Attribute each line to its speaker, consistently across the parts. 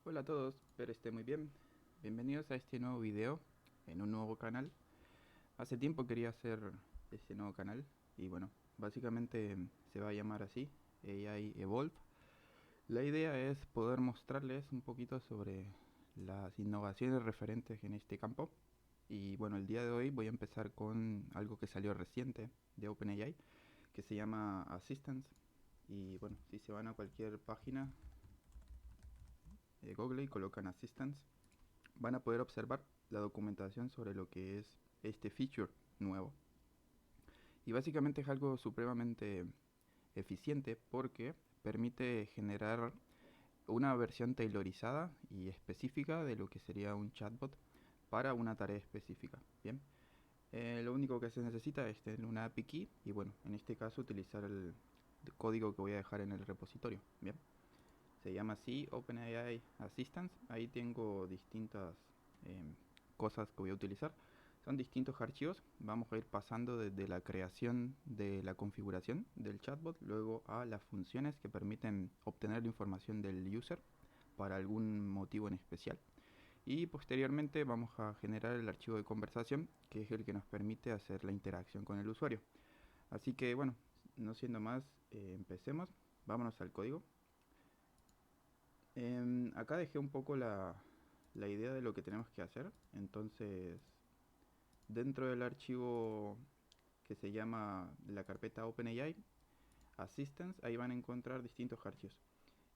Speaker 1: Hola a todos, espero estén muy bien. Bienvenidos a este nuevo video en un nuevo canal. Hace tiempo quería hacer este nuevo canal y bueno, básicamente se va a llamar así, AI Evolve. La idea es poder mostrarles un poquito sobre las innovaciones referentes en este campo. Y bueno, el día de hoy voy a empezar con algo que salió reciente de OpenAI, que se llama Assistance. Y bueno, si se van a cualquier página de Google y colocan Assistance, van a poder observar la documentación sobre lo que es este feature nuevo. Y básicamente es algo supremamente eficiente porque permite generar una versión tailorizada y específica de lo que sería un chatbot para una tarea específica. Bien, lo único que se necesita es tener una API key y bueno, en este caso utilizar el código que voy a dejar en el repositorio. Bien, se llama así OpenAI Assistance. Ahí tengo distintas eh, cosas que voy a utilizar. Son distintos archivos. Vamos a ir pasando desde la creación de la configuración del chatbot, luego a las funciones que permiten obtener la información del user para algún motivo en especial. Y posteriormente vamos a generar el archivo de conversación, que es el que nos permite hacer la interacción con el usuario. Así que bueno, no siendo más, empecemos. Vámonos al código. Acá dejé un poco la idea de lo que tenemos que hacer. Entonces, dentro del archivo que se llama la carpeta OpenAI Assistance, ahí van a encontrar distintos archivos.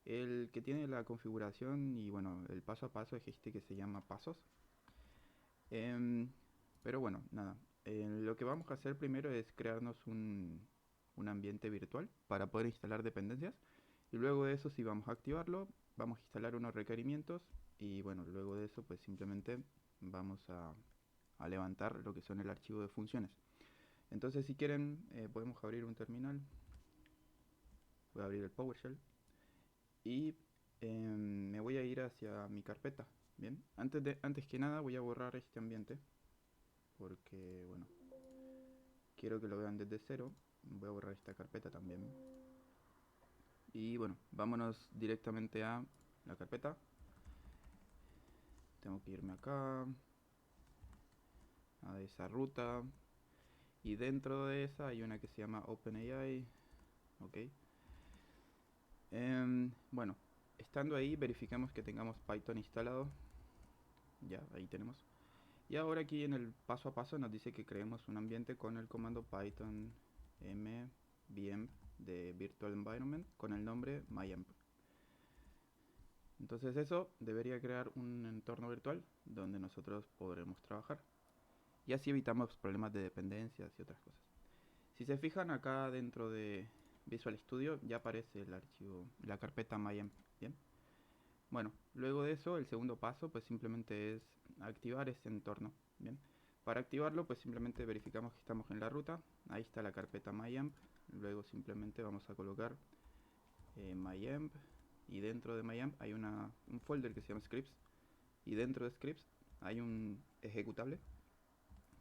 Speaker 1: El que tiene la configuración y bueno, el paso a paso es este que se llama pasos. Em, pero bueno, nada. Lo que vamos a hacer primero es crearnos un ambiente virtual para poder instalar dependencias. Y luego de eso, si vamos a activarlo, vamos a instalar unos requerimientos. Y bueno, luego de eso, pues simplemente vamos a levantar lo que son el archivo de funciones. Entonces, si quieren, podemos abrir un terminal. Voy a abrir el PowerShell. Y me voy a ir hacia mi carpeta. Bien, antes que nada voy a borrar este ambiente porque bueno, quiero que lo vean desde cero. Voy a borrar esta carpeta también. Y bueno, vámonos directamente a la carpeta. Tengo que irme acá a esa ruta. Y dentro de esa hay una que se llama OpenAI. Ok. Bueno, estando ahí verificamos que tengamos Python instalado. Ya, ahí tenemos. Y ahora aquí en el paso a paso nos dice que creemos un ambiente con el comando python mvm de virtual environment con el nombre myamp. Entonces eso debería crear un entorno virtual donde nosotros podremos trabajar. Y así evitamos problemas de dependencias y otras cosas. Si se fijan acá dentro de Visual Studio ya aparece el archivo, la carpeta myamp. Bien. Bueno, luego de eso el segundo paso pues simplemente es activar este entorno. Bien. Para activarlo pues simplemente verificamos que estamos en la ruta. Ahí está la carpeta myamp. Luego simplemente vamos a colocar myamp y dentro de myamp hay un folder que se llama scripts y dentro de scripts hay un ejecutable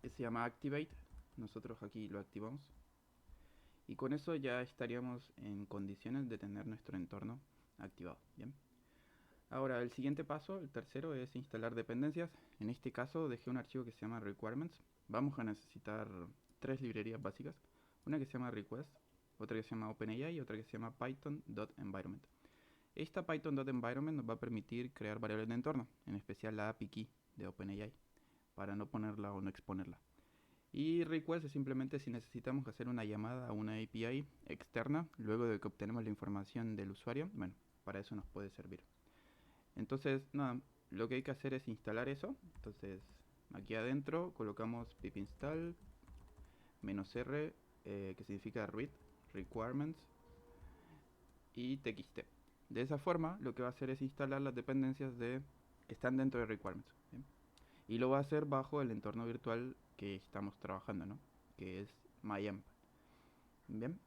Speaker 1: que se llama activate. Nosotros aquí lo activamos y con eso ya estaríamos en condiciones de tener nuestro entorno activado. Bien. Ahora el siguiente paso, el tercero, es instalar dependencias. En este caso dejé un archivo que se llama requirements. Vamos a necesitar tres librerías básicas. Una que se llama request, otra que se llama OpenAI y otra que se llama python.environment. Esta python.environment nos va a permitir crear variables de entorno, en especial la API key de OpenAI, para no ponerla o no exponerla. Y request es simplemente si necesitamos hacer una llamada a una API externa luego de que obtenemos la información del usuario. Bueno, para eso nos puede servir. Entonces, nada, lo que hay que hacer es instalar eso. Entonces, aquí adentro colocamos pip install -r, que significa read requirements y txt. De esa forma, lo que va a hacer es instalar las dependencias que están dentro de requirements. ¿Bien? Y lo va a hacer bajo el entorno virtual que estamos trabajando, ¿no? Que es myamp. Bien.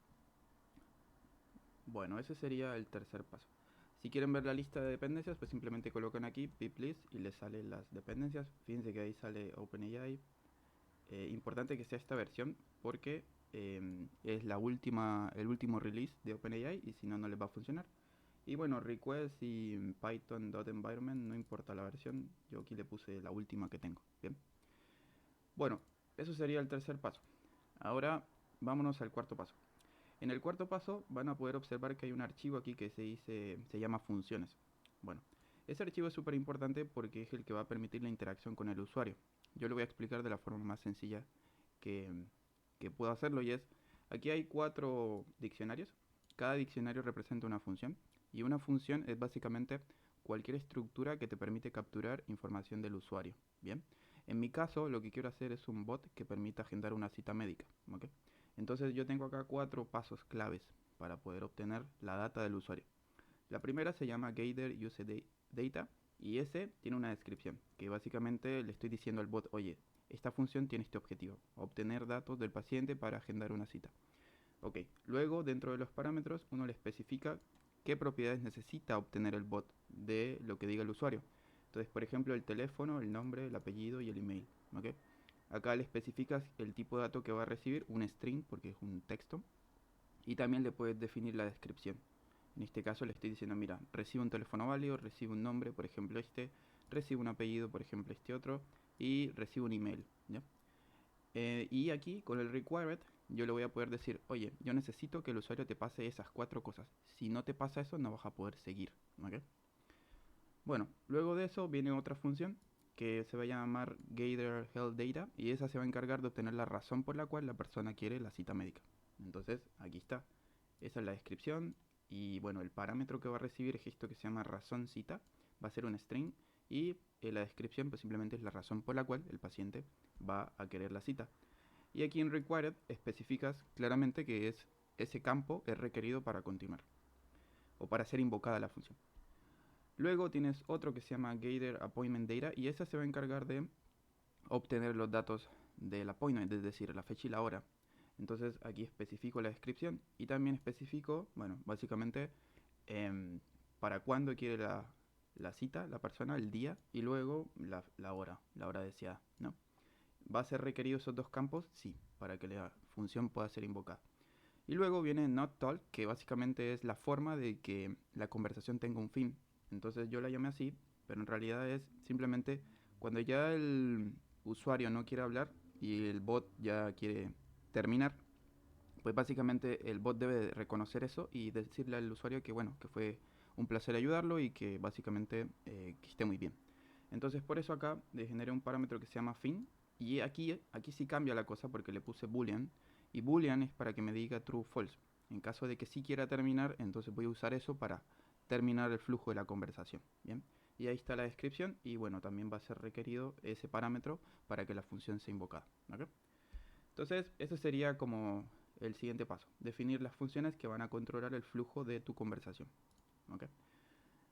Speaker 1: Bueno, ese sería el tercer paso. Si quieren ver la lista de dependencias, pues simplemente colocan aquí pip list y les salen las dependencias. Fíjense que ahí sale OpenAI. Importante que sea esta versión porque es el último release de OpenAI y si no, no les va a funcionar. Y bueno, request y python.environment, no importa la versión, yo aquí le puse la última que tengo. Bien. Bueno, eso sería el tercer paso. Ahora vámonos al cuarto paso. En el cuarto paso van a poder observar que hay un archivo aquí que se llama funciones. Bueno, ese archivo es súper importante porque es el que va a permitir la interacción con el usuario. Yo lo voy a explicar de la forma más sencilla que, que puedo hacerlo, y es, aquí hay 4 diccionarios. Cada diccionario representa una función, y una función es básicamente cualquier estructura que te permite capturar información del usuario. Bien, en mi caso lo que quiero hacer es un bot que permita agendar una cita médica. ¿Ok? Entonces yo tengo acá 4 pasos claves para poder obtener la data del usuario. La primera se llama Gather Use Data, y ese tiene una descripción que básicamente le estoy diciendo al bot, oye, esta función tiene este objetivo: obtener datos del paciente para agendar una cita. Ok, luego dentro de los parámetros uno le especifica qué propiedades necesita obtener el bot de lo que diga el usuario. Entonces, por ejemplo, el teléfono, el nombre, el apellido y el email. ¿Ok? Acá le especificas el tipo de dato que va a recibir, un string porque es un texto, y también le puedes definir la descripción. En este caso le estoy diciendo, mira, recibe un teléfono válido, recibe un nombre, por ejemplo este, recibe un apellido, por ejemplo este otro, y recibe un email. ¿Ya? Y aquí con el required yo le voy a poder decir, oye, yo necesito que el usuario te pase esas 4 cosas. Si no te pasa eso, no vas a poder seguir. ¿Ok? Bueno, luego de eso viene otra función que se va a llamar Gather Health Data, y esa se va a encargar de obtener la razón por la cual la persona quiere la cita médica. Entonces, aquí está. Esa es la descripción, y bueno, el parámetro que va a recibir es esto que se llama razón cita. Va a ser un string, y la descripción pues simplemente es la razón por la cual el paciente va a querer la cita. Y aquí en required especificas claramente que ese campo es requerido para continuar o para ser invocada la función. Luego tienes otro que se llama Gather Appointment Data, y esa se va a encargar de obtener los datos del appointment, es decir, la fecha y la hora. Entonces aquí especifico la descripción y también especifico, bueno, básicamente para cuándo quiere la cita, la persona, el día, y luego la hora deseada, ¿no? ¿Va a ser requerido esos 2 campos? Sí, para que la función pueda ser invocada. Y luego viene not talk, que básicamente es la forma de que la conversación tenga un fin. Entonces yo la llamé así, pero en realidad es simplemente cuando ya el usuario no quiere hablar y el bot ya quiere terminar, pues básicamente el bot debe reconocer eso y decirle al usuario que bueno, que fue un placer ayudarlo y que básicamente que esté muy bien. Entonces por eso acá le generé un parámetro que se llama fin, y aquí sí cambia la cosa porque le puse boolean, y boolean es para que me diga true o false. En caso de que sí quiera terminar, entonces voy a usar eso para terminar el flujo de la conversación. Bien, y ahí está la descripción, y bueno, también va a ser requerido ese parámetro para que la función sea invocada. ¿Okay? Entonces, eso sería como el siguiente paso: definir las funciones que van a controlar el flujo de tu conversación. ¿Okay?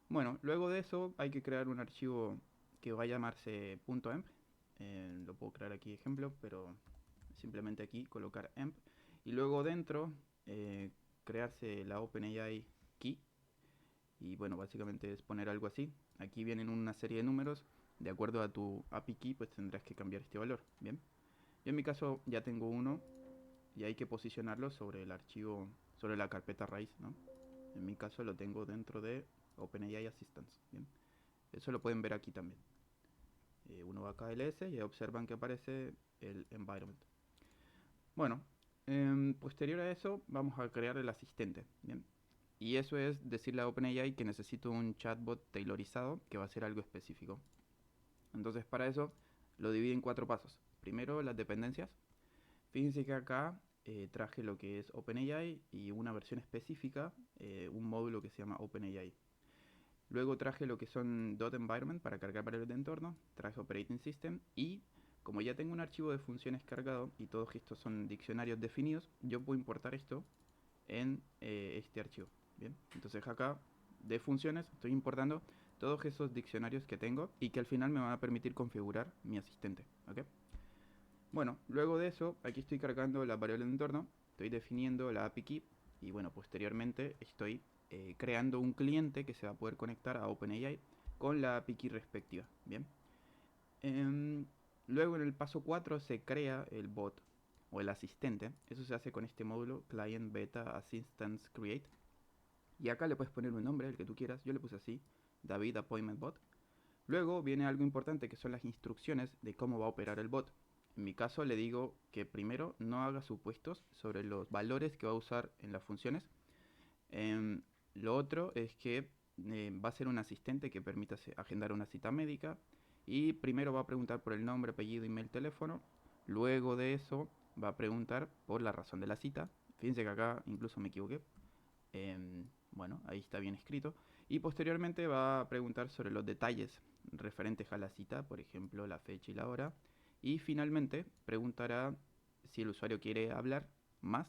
Speaker 1: Bueno, luego de eso hay que crear un archivo que va a llamarse .emp. Lo puedo crear aquí ejemplo, pero simplemente aquí colocar emp, y luego dentro crearse la OpenAI key, y bueno, básicamente es poner algo así. Aquí vienen una serie de números, de acuerdo a tu API key pues tendrás que cambiar este valor. Bien, yo en mi caso ya tengo uno, y hay que posicionarlo sobre el archivo, sobre la carpeta raíz, ¿no? En mi caso lo tengo dentro de OpenAI Assistance. Bien, eso lo pueden ver aquí también. Uno va a KLS y observan que aparece el environment. Bueno, posterior a eso vamos a crear el asistente. Bien, y eso es decirle a OpenAI que necesito un chatbot tailorizado que va a ser algo específico. Entonces para eso lo divido en 4 pasos. Primero, las dependencias. Fíjense que acá traje lo que es OpenAI y una versión específica, un módulo que se llama OpenAI. Luego traje lo que son .environment para cargar variables de entorno, traje operating system, y como ya tengo un archivo de funciones cargado y todos estos son diccionarios definidos, yo puedo importar esto en este archivo. Bien, entonces acá de funciones estoy importando todos esos diccionarios que tengo y que al final me van a permitir configurar mi asistente. ¿Okay? Bueno, luego de eso, aquí estoy cargando la variable de entorno, estoy definiendo la API key, y bueno, posteriormente estoy creando un cliente que se va a poder conectar a OpenAI con la API key respectiva. Bien. Em, Luego en el paso 4 se crea el bot o el asistente. Eso se hace con este módulo Client Beta Assistance Create. Y acá le puedes poner un nombre, el que tú quieras. Yo le puse así, David Appointment Bot. Luego viene algo importante que son las instrucciones de cómo va a operar el bot. En mi caso le digo que primero no haga supuestos sobre los valores que va a usar en las funciones. Lo otro es que va a ser un asistente que permita agendar una cita médica. Y primero va a preguntar por el nombre, apellido, email, teléfono. Luego de eso va a preguntar por la razón de la cita. Fíjense que acá incluso me equivoqué. Bueno, ahí está bien escrito. Y posteriormente va a preguntar sobre los detalles referentes a la cita, por ejemplo, la fecha y la hora. Y finalmente preguntará si el usuario quiere hablar más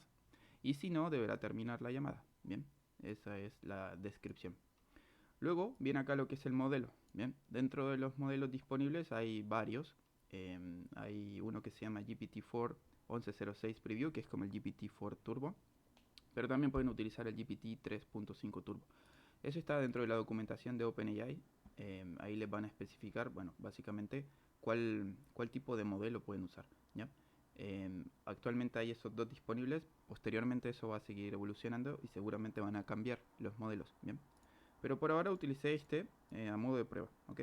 Speaker 1: y si no, deberá terminar la llamada. Bien, esa es la descripción. Luego viene acá lo que es el modelo. Bien, dentro de los modelos disponibles hay varios. Hay uno que se llama GPT-4 1106 Preview, que es como el GPT-4 Turbo. Pero también pueden utilizar el GPT 3.5 Turbo. Eso está dentro de la documentación de OpenAI. Ahí les van a especificar, bueno, básicamente cuál tipo de modelo pueden usar, ¿ya? Actualmente hay esos dos disponibles. Posteriormente eso va a seguir evolucionando y seguramente van a cambiar los modelos, ¿bien? Pero por ahora utilicé este a modo de prueba, ¿ok?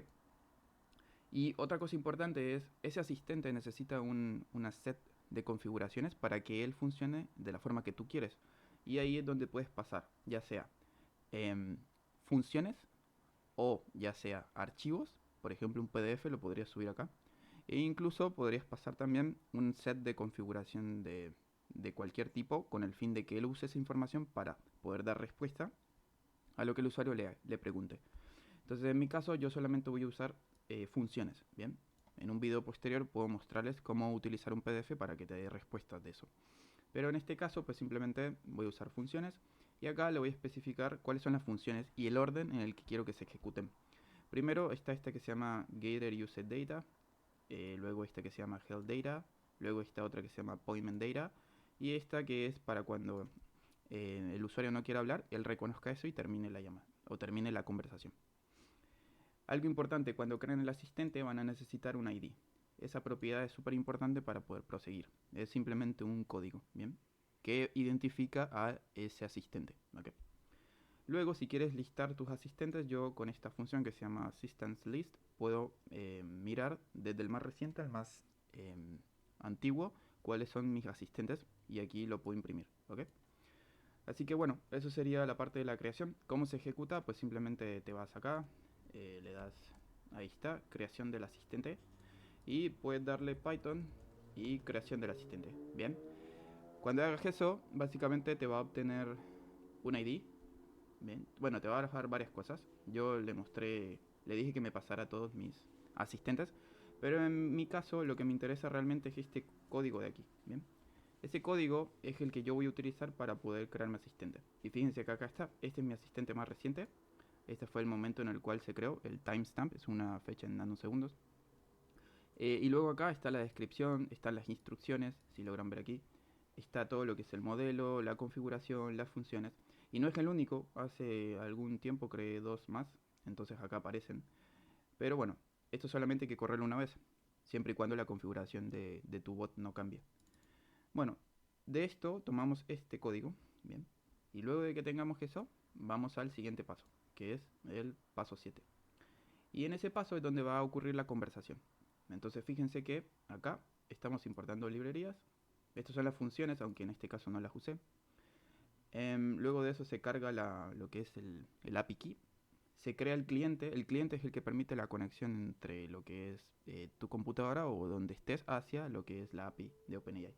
Speaker 1: Y otra cosa importante es, ese asistente necesita una set de configuraciones para que él funcione de la forma que tú quieres. Y ahí es donde puedes pasar, ya sea funciones o ya sea archivos. Por ejemplo, un PDF lo podrías subir acá. E incluso podrías pasar también un set de configuración de cualquier tipo con el fin de que él use esa información para poder dar respuesta a lo que el usuario le pregunte. Entonces, en mi caso, yo solamente voy a usar funciones, ¿bien? En un video posterior puedo mostrarles cómo utilizar un PDF para que te dé respuestas de eso. Pero en este caso, pues simplemente voy a usar funciones y acá le voy a especificar cuáles son las funciones y el orden en el que quiero que se ejecuten. Primero está esta que se llama Gather Used Data, luego esta que se llama Health Data, luego esta otra que se llama Appointment Data y esta que es para cuando el usuario no quiera hablar, él reconozca eso y termine la llamada o termine la conversación. Algo importante, cuando creen el asistente van a necesitar un ID. Esa propiedad es súper importante para poder proseguir. Es simplemente un código, ¿bien? Que identifica a ese asistente, ¿ok? Luego, si quieres listar tus asistentes, yo con esta función que se llama Assistance List puedo mirar desde el más reciente al más antiguo cuáles son mis asistentes y aquí lo puedo imprimir, ¿ok? Así que bueno, eso sería la parte de la creación. ¿Cómo se ejecuta? Pues simplemente te vas acá, le das, ahí está, creación del asistente y puedes darle Python y creación del asistente. Bien, cuando hagas eso, básicamente te va a obtener un ID. Bien, bueno, te va a dejar varias cosas. Yo le mostré, le dije que me pasara todos mis asistentes, pero en mi caso lo que me interesa realmente es este código de aquí. Bien, ese código es el que yo voy a utilizar para poder crear mi asistente. Y fíjense que acá está, este es mi asistente más reciente. Este fue el momento en el cual se creó, el timestamp, es una fecha en nanosegundos. Y luego acá está la descripción, están las instrucciones, si logran ver aquí. Está todo lo que es el modelo, la configuración, las funciones. Y no es el único, hace algún tiempo creé dos más, entonces acá aparecen. Pero bueno, esto solamente hay que correrlo una vez, siempre y cuando la configuración de tu bot no cambie. Bueno, de esto tomamos este código, bien. Y luego de que tengamos eso, vamos al siguiente paso, que es el paso 7. Y en ese paso es donde va a ocurrir la conversación. Entonces fíjense que acá estamos importando librerías. Estas son las funciones, aunque en este caso no las usé. Luego de eso se carga lo que es el API Key. Se crea el cliente. El cliente es el que permite la conexión entre lo que es tu computadora o donde estés hacia lo que es la API de OpenAI.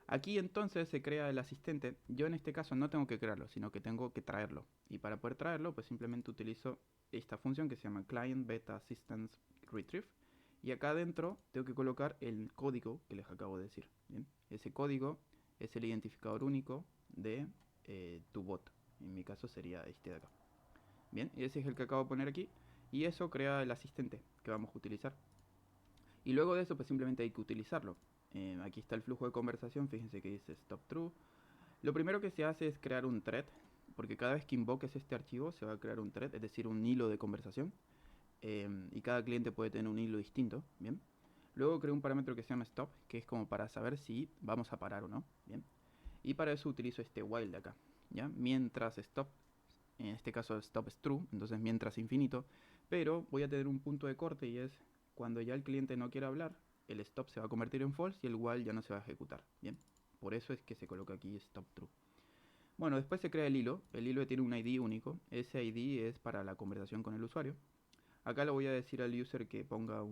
Speaker 1: Aquí entonces se crea el asistente. Yo en este caso no tengo que crearlo, sino que tengo que traerlo. Y para poder traerlo, pues simplemente utilizo esta función que se llama Client Beta Assistance Retrieve. Y acá adentro tengo que colocar el código que les acabo de decir. ¿Bien? Ese código es el identificador único de tu bot. En mi caso sería este de acá. Bien, y ese es el que acabo de poner aquí. Y eso crea el asistente que vamos a utilizar. Y luego de eso, pues simplemente hay que utilizarlo. Aquí está el flujo de conversación, fíjense que dice stop true. Lo primero que se hace es crear un thread, porque cada vez que invoques este archivo se va a crear un thread, es decir, un hilo de conversación. Y cada cliente puede tener un hilo distinto, ¿bien? Luego creo un parámetro que se llama stop, que es como para saber si vamos a parar o no, ¿bien? Y para eso utilizo este while de acá, ¿ya? Mientras stop en este caso stop es true, entonces mientras infinito, pero voy a tener un punto de corte y es cuando ya el cliente no quiera hablar, el stop se va a convertir en false y el while ya no se va a ejecutar. Bien, por eso es que se coloca aquí stop true. Bueno, después se crea el hilo tiene un ID único, ese ID es para la conversación con el usuario. Acá le voy a decir al user que ponga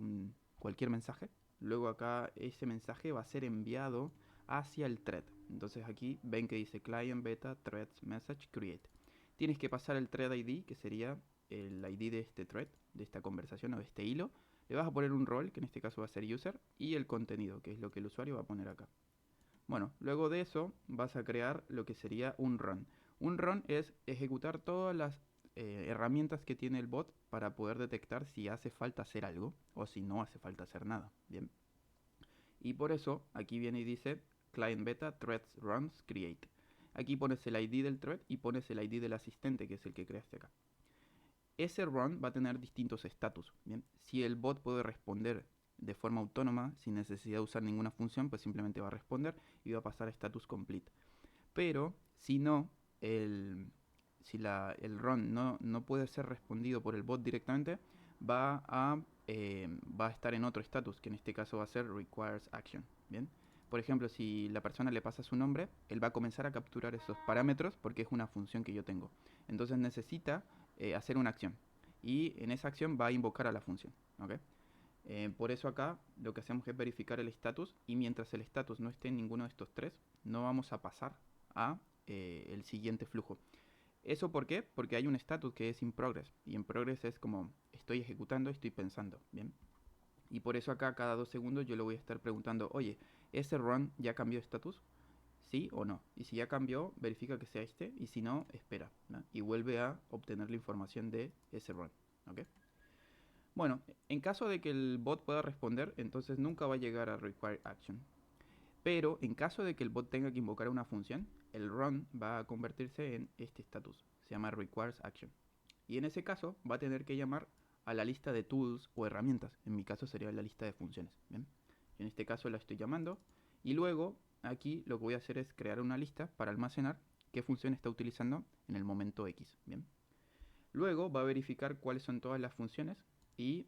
Speaker 1: cualquier mensaje, luego acá ese mensaje va a ser enviado hacia el thread. Entonces aquí ven que dice client beta threads message create. Tienes que pasar el thread ID, que sería el ID de este thread, de esta conversación o de este hilo. Le vas a poner un rol, que en este caso va a ser user, y el contenido, que es lo que el usuario va a poner acá. Bueno, luego de eso vas a crear lo que sería un run. Un run es ejecutar todas las herramientas que tiene el bot para poder detectar si hace falta hacer algo o si no hace falta hacer nada. Bien. Y por eso aquí viene y dice client beta threads runs create. Aquí pones el ID del thread y pones el ID del asistente, que es el que creaste acá. Ese run va a tener distintos estatus. Bien, si el bot puede responder de forma autónoma sin necesidad de usar ninguna función, pues simplemente va a responder y va a pasar a status complete. Pero si no, el run no puede ser respondido por el bot directamente, va a estar en otro status, que en este caso va a ser requires action. Bien, por ejemplo, si la persona le pasa su nombre, él va a comenzar a capturar esos parámetros porque es una función que yo tengo. Entonces necesita hacer una acción y en esa acción va a invocar a la función. ¿Okay? Por eso acá lo que hacemos es verificar el status y mientras el status no esté en ninguno de estos tres, no vamos a pasar a el siguiente flujo. ¿Eso por qué? Porque hay un status que es in progress y en progress es como estoy ejecutando, estoy pensando, ¿bien? Y por eso acá cada 2 segundos yo le voy a estar preguntando, oye, ¿ese run ya cambió de status? ¿Sí o no? Y si ya cambió, verifica que sea este y si no, espera, ¿no? Y vuelve a obtener la información de ese run, ¿ok? Bueno, en caso de que el bot pueda responder, entonces nunca va a llegar a require action. Pero en caso de que el bot tenga que invocar una función, el run va a convertirse en este status. Se llama requires action. Y en ese caso va a tener que llamar a la lista de tools o herramientas. En mi caso sería la lista de funciones. ¿Bien? En este caso la estoy llamando. Y luego aquí lo que voy a hacer es crear una lista para almacenar qué función está utilizando en el momento X. ¿Bien? Luego va a verificar cuáles son todas las funciones y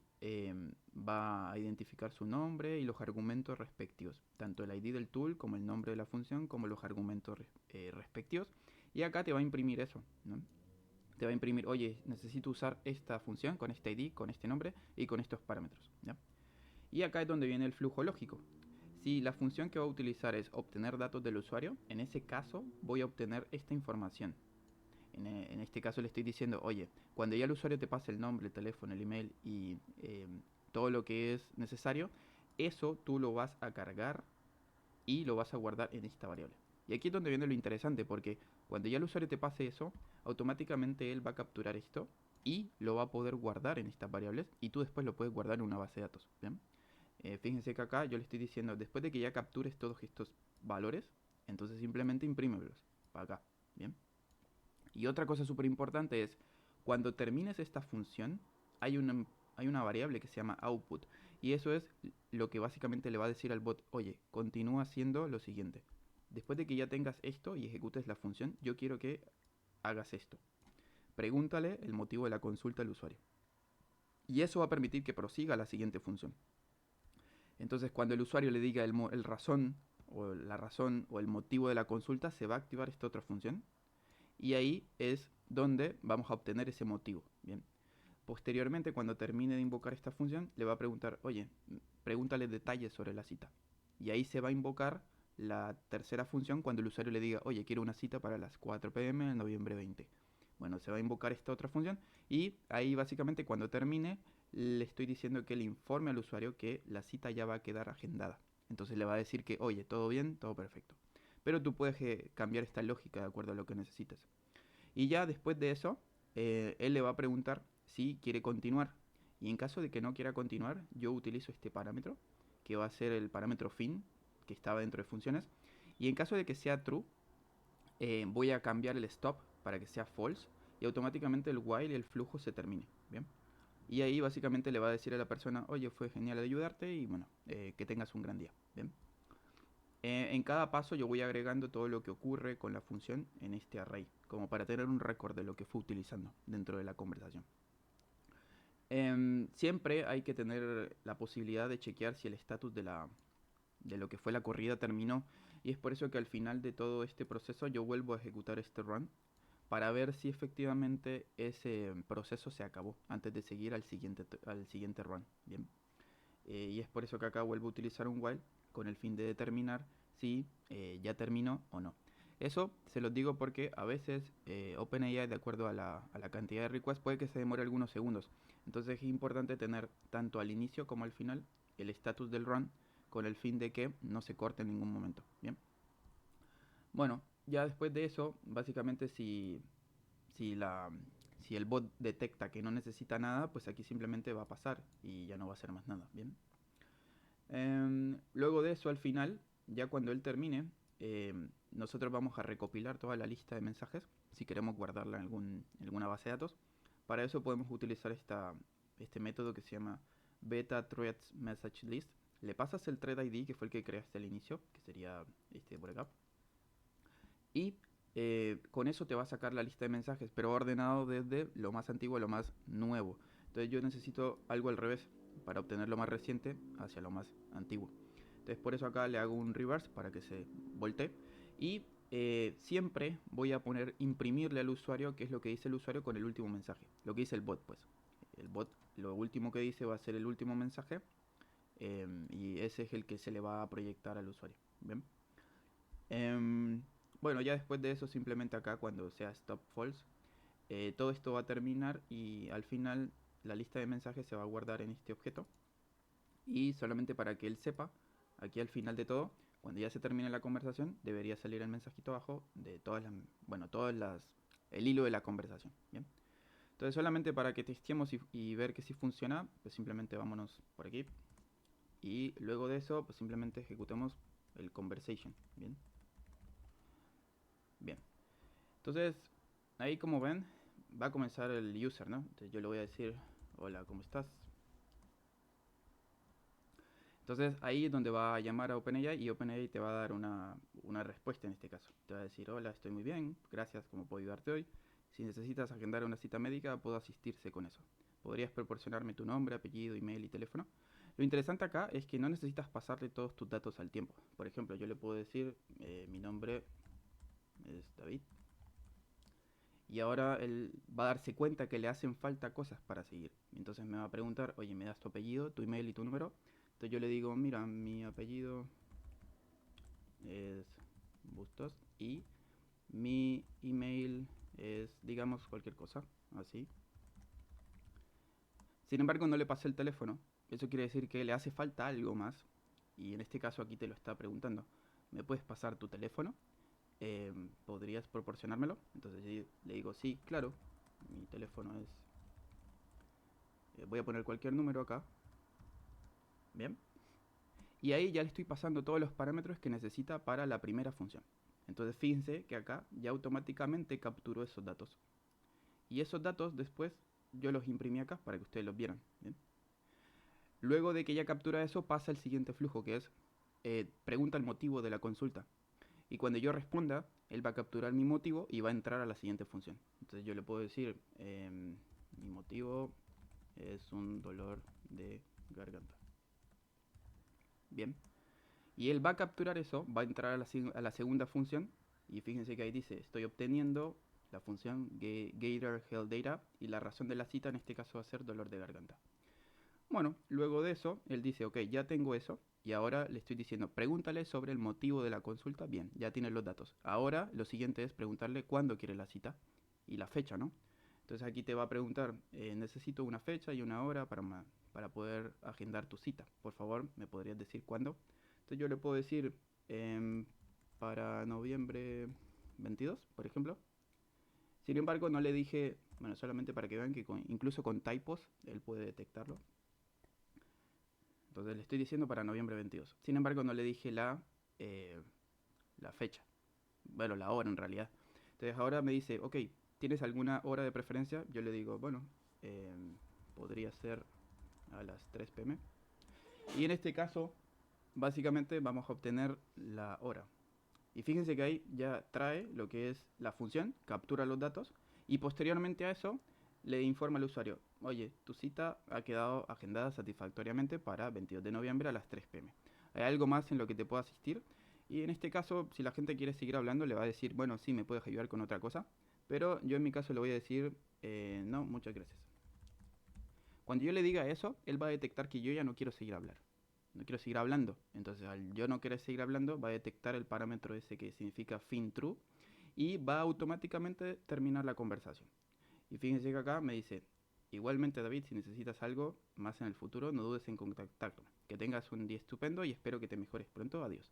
Speaker 1: va a identificar su nombre y los argumentos respectivos, tanto el ID del tool como el nombre de la función como los argumentos respectivos. Y acá te va a imprimir eso, ¿no? Te va a imprimir, oye, necesito usar esta función con este ID, con este nombre y con estos parámetros, ¿ya? Y acá es donde viene el flujo lógico. Si la función que va a utilizar es obtener datos del usuario, en ese caso voy a obtener esta información. En este caso le estoy diciendo, oye, cuando ya el usuario te pase el nombre, el teléfono, el email y todo lo que es necesario, eso tú lo vas a cargar y lo vas a guardar en esta variable. Y aquí es donde viene lo interesante, porque cuando ya el usuario te pase eso, automáticamente él va a capturar esto y lo va a poder guardar en estas variables y tú después lo puedes guardar en una base de datos. ¿Bien? Fíjense que acá yo le estoy diciendo, después de que ya captures todos estos valores, entonces simplemente imprímelos para acá. ¿Bien? Y otra cosa súper importante es, cuando termines esta función, hay una variable que se llama output. Y eso es lo que básicamente le va a decir al bot, oye, continúa haciendo lo siguiente. Después de que ya tengas esto y ejecutes la función, yo quiero que hagas esto. Pregúntale el motivo de la consulta al usuario. Y eso va a permitir que prosiga la siguiente función. Entonces, cuando el usuario le diga el razón o el motivo de la consulta, se va a activar esta otra función y ahí es donde vamos a obtener ese motivo. Bien. Posteriormente, cuando termine de invocar esta función, le va a preguntar, oye, pregúntale detalles sobre la cita. Y ahí se va a invocar la tercera función cuando el usuario le diga, oye, quiero una cita para las 4 pm en noviembre 20. Bueno, se va a invocar esta otra función y ahí básicamente cuando termine le estoy diciendo que le informe al usuario que la cita ya va a quedar agendada. Entonces le va a decir que, oye, todo bien, todo perfecto. Pero tú puedes cambiar esta lógica de acuerdo a lo que necesites. Y ya después de eso, él le va a preguntar si quiere continuar. Y en caso de que no quiera continuar, yo utilizo este parámetro, que va a ser el parámetro fin, que estaba dentro de funciones. Y en caso de que sea true, voy a cambiar el stop para que sea false. Y automáticamente el while y el flujo se termine. ¿Bien? Y ahí básicamente le va a decir a la persona, oye, fue genial ayudarte y bueno, que tengas un gran día. ¿Bien? En cada paso yo voy agregando todo lo que ocurre con la función en este array, como para tener un récord de lo que fue utilizando dentro de la conversación. Siempre hay que tener la posibilidad de chequear si el estatus de lo que fue la corrida terminó, y es por eso que al final de todo este proceso yo vuelvo a ejecutar este run para ver si efectivamente ese proceso se acabó antes de seguir al siguiente run. Bien. Y es por eso que acá vuelvo a utilizar un while con el fin de determinar si ya terminó o no. Eso se los digo porque a veces OpenAI, de acuerdo a la cantidad de requests, puede que se demore algunos segundos. Entonces es importante tener tanto al inicio como al final el estatus del run con el fin de que no se corte en ningún momento. Bien. Bueno, ya después de eso, básicamente si, la, si el bot detecta que no necesita nada, pues aquí simplemente va a pasar y ya no va a hacer más nada. Bien. Luego de eso, al final, ya cuando él termine, nosotros vamos a recopilar toda la lista de mensajes si queremos guardarla en alguna base de datos. Para eso podemos utilizar este método que se llama beta threads message list. Le pasas el thread ID, que fue el que creaste al inicio, que sería este por acá, y con eso te va a sacar la lista de mensajes, pero ordenado desde lo más antiguo a lo más nuevo. Entonces yo necesito algo al revés para obtener lo más reciente hacia lo más antiguo. Entonces por eso acá le hago un reverse para que se voltee. Y siempre voy a poner imprimirle al usuario qué es lo que dice el usuario con el último mensaje. Lo que dice el bot, pues. El bot lo último que dice va a ser el último mensaje. Y ese es el que se le va a proyectar al usuario. ¿Bien? Bueno, ya después de eso, simplemente acá cuando sea stop false, todo esto va a terminar y al final la lista de mensajes se va a guardar en este objeto. Y solamente para que él sepa, aquí al final de todo, cuando ya se termine la conversación, debería salir el mensajito abajo de el hilo de la conversación. Bien. Entonces solamente para que testeemos y ver que si funciona, pues simplemente vámonos por aquí. Y luego de eso, pues simplemente ejecutemos el conversation. Bien. Bien. Entonces, ahí como ven, va a comenzar el user, ¿no? Entonces yo le voy a decir, hola, ¿cómo estás? Entonces ahí es donde va a llamar a OpenAI y OpenAI te va a dar una respuesta en este caso. Te va a decir, hola, estoy muy bien, gracias, ¿cómo puedo ayudarte hoy? Si necesitas agendar una cita médica, puedo asistirse con eso. ¿Podrías proporcionarme tu nombre, apellido, email y teléfono? Lo interesante acá es que no necesitas pasarle todos tus datos al tiempo. Por ejemplo, yo le puedo decir, mi nombre es David. Y ahora él va a darse cuenta que le hacen falta cosas para seguir. Entonces me va a preguntar, oye, ¿me das tu apellido, tu email y tu número? Entonces yo le digo, mira, mi apellido es Bustos y mi email es, digamos, cualquier cosa, así. Sin embargo, no le pasé el teléfono. Eso quiere decir que le hace falta algo más. Y en este caso aquí te lo está preguntando. ¿Me puedes pasar tu teléfono? ¿Podrías proporcionármelo? Entonces le digo, sí, claro. Mi teléfono es... voy a poner cualquier número acá. Bien. Y ahí ya le estoy pasando todos los parámetros que necesita para la primera función. Entonces fíjense que acá ya automáticamente capturó esos datos. Y esos datos después yo los imprimí acá para que ustedes los vieran. ¿Bien? Luego de que ya captura eso pasa el siguiente flujo, que es pregunta el motivo de la consulta. Y cuando yo responda, él va a capturar mi motivo y va a entrar a la siguiente función. Entonces yo le puedo decir, mi motivo es un dolor de garganta. Bien. Y él va a capturar eso, va a entrar a la segunda función. Y fíjense que ahí dice, estoy obteniendo la función Gather Health Data. Y la razón de la cita en este caso va a ser dolor de garganta. Bueno, luego de eso, él dice, ok, ya tengo eso. Y ahora le estoy diciendo, pregúntale sobre el motivo de la consulta. Bien, ya tiene los datos. Ahora lo siguiente es preguntarle cuándo quiere la cita y la fecha, ¿no? Entonces aquí te va a preguntar, necesito una fecha y una hora para poder agendar tu cita. Por favor, ¿me podrías decir cuándo? Entonces yo le puedo decir para noviembre 22, por ejemplo. Sin embargo, no le dije, bueno, solamente para que vean que incluso con typos él puede detectarlo. Entonces le estoy diciendo para noviembre 22. Sin embargo, no le dije la fecha. Bueno, la hora en realidad. Entonces ahora me dice, ok, ¿tienes alguna hora de preferencia? Yo le digo, bueno, podría ser a las 3 pm. Y en este caso básicamente vamos a obtener la hora. Y fíjense que ahí ya trae lo que es la función, captura los datos y posteriormente a eso le informa al usuario, oye, tu cita ha quedado agendada satisfactoriamente para 22 de noviembre a las 3 pm. ¿Hay algo más en lo que te pueda asistir? Y en este caso, si la gente quiere seguir hablando, le va a decir, bueno, sí, me puedes ayudar con otra cosa. Pero yo en mi caso le voy a decir, no, muchas gracias. Cuando yo le diga eso, él va a detectar que yo ya no quiero seguir hablar. No quiero seguir hablando. Entonces, al yo no querer seguir hablando, va a detectar el parámetro ese que significa fin true y va a automáticamente terminar la conversación. Y fíjense que acá me dice, igualmente David, si necesitas algo más en el futuro, no dudes en contactarme. Que tengas un día estupendo y espero que te mejores pronto. Adiós.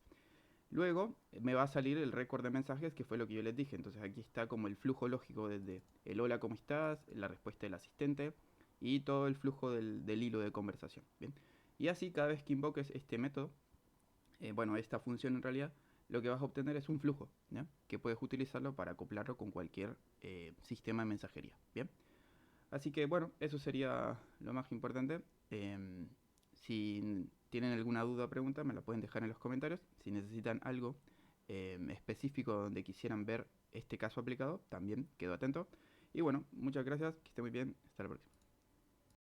Speaker 1: Luego me va a salir el récord de mensajes, que fue lo que yo les dije. Entonces aquí está como el flujo lógico desde el hola, ¿cómo estás? La respuesta del asistente y todo el flujo del hilo de conversación. Bien. Y así cada vez que invoques este método, bueno, esta función en realidad, lo que vas a obtener es un flujo, ¿ya? Que puedes utilizarlo para acoplarlo con cualquier sistema de mensajería. Bien. Así que bueno, eso sería lo más importante. Si tienen alguna duda o pregunta, me la pueden dejar en los comentarios. Si necesitan algo específico donde quisieran ver este caso aplicado, también quedo atento. Y bueno, muchas gracias, que esté muy bien, hasta la próxima.